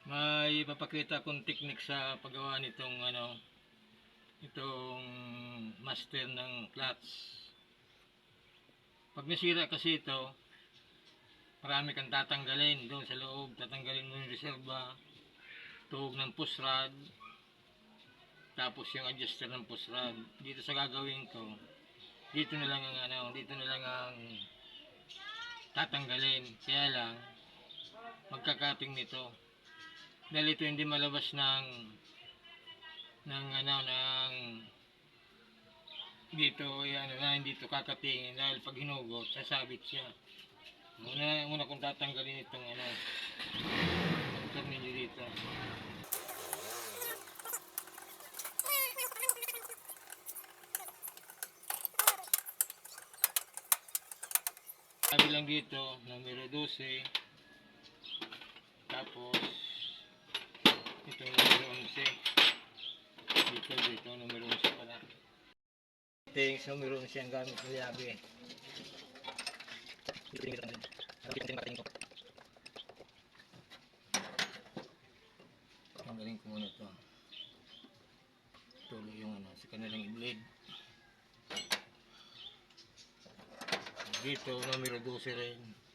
May ipapakita akong technique sa paggawa nitong itong master ng clutch. Pag nasira kasi ito, marami kang tatanggalin doon sa loob. Tatanggalin mo yung reserva, tuhog ng push rod, tapos yung adjuster ng push rod. Dito sa gagawin ko, dito na lang ang tatanggalin. Kaya lang magkakating nito. Dahil ito hindi malabas ng dito, hindi ito kakatingin dahil pag hinugot, sasabit siya. Muna kung tatanggalin itong motor ninyo dito. Sabi lang dito, numero 12. Tapos ito numero 11. Dito numero 11 pala. Ito numero 11 ang gamit ng yabe. Tanggalin ko muna ito. Tuloy yung sa kanilang i-blade. Dito numero 12 rin.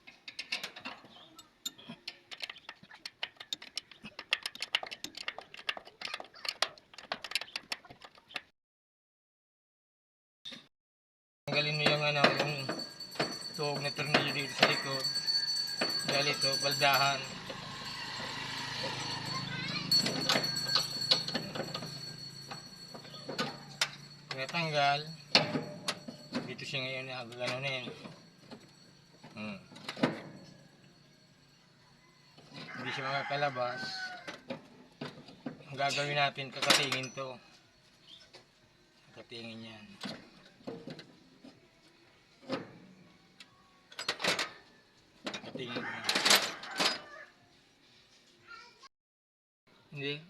Tanggalin mo yung tuhog na tornilyo dito sa likod. Dahil ito, baldahan. Natanggal. Dito siya ngayon gaganunin. Hindi siya makakalabas. Ang gagawin natin, kakatingin to. Kakatingin yan. Kakatingin yan. Hindi.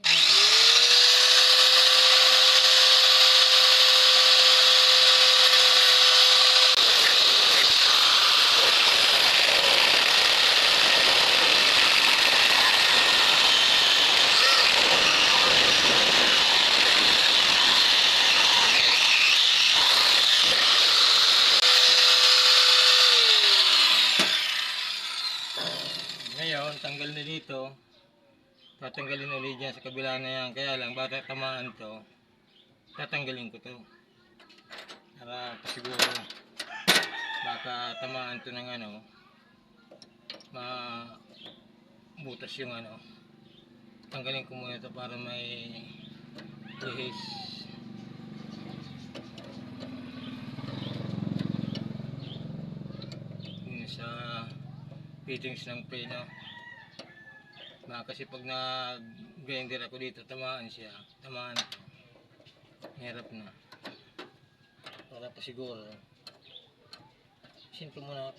Ngayon, tanggal na dito. Tatanggalin ulit dyan sa kabila na yan. Kaya lang, baka tamaan to, tatanggalin ko to. Para siguro, baka tamaan to ng mabutas yung Tanggalin ko muna to para may lihis. Yun sa fittings ng preno. Kasi pag nag-grinder ako dito, tamaan ito. Hirap na. Para pa siguro. Sinto muna.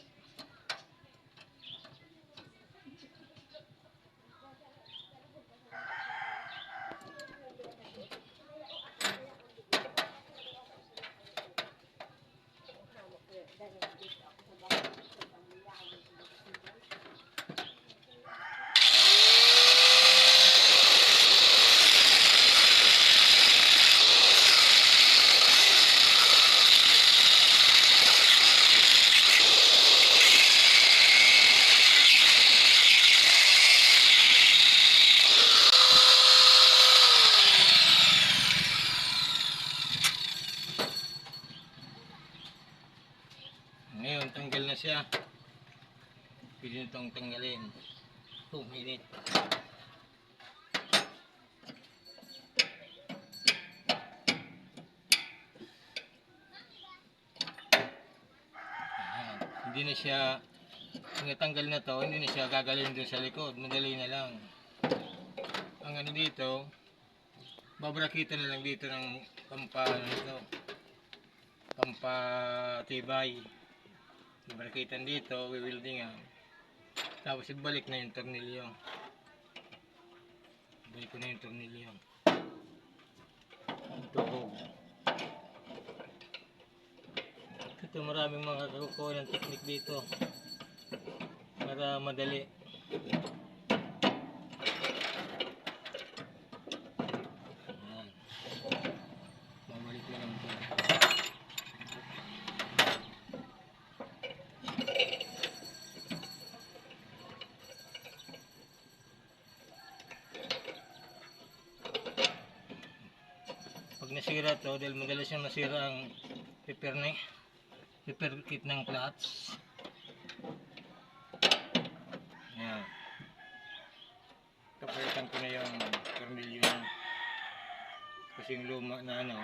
Ngayon, tanggal na siya. Pwede na itong tanggalin. 2 minutes. Hindi na siya, natanggal na to, hindi na siya gagalin doon sa likod. Madali na lang. Ang dito, babrakita na lang dito ng pampatibay. Brakitan dito, wewildingan. Tapos ibalik na yung tornilyo. Ibalik ko na yung tornilyo. Tuhog. Ito maraming mga kakukuha ng technique dito para madali. nasira to dahil madalas yung nasira ang repair kit ng clutch. Yan. Kapalitan ko na yung tornilyo na kasi yung luma na ano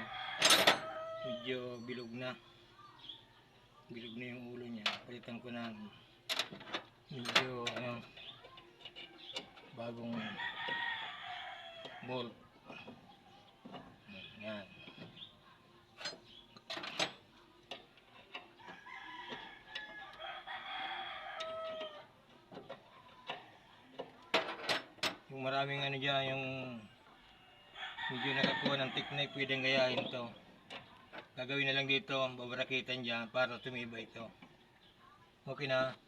medyo bilog na yung ulo niya. Palitan ko na medyo ano bagong bolt. Yan. Yung maraming ano dyan, yung medyo nakakuha ng tiknay, pwedeng gayahin to. Gagawin na lang dito, babarakitan dyan para tumibay ito. Okay na.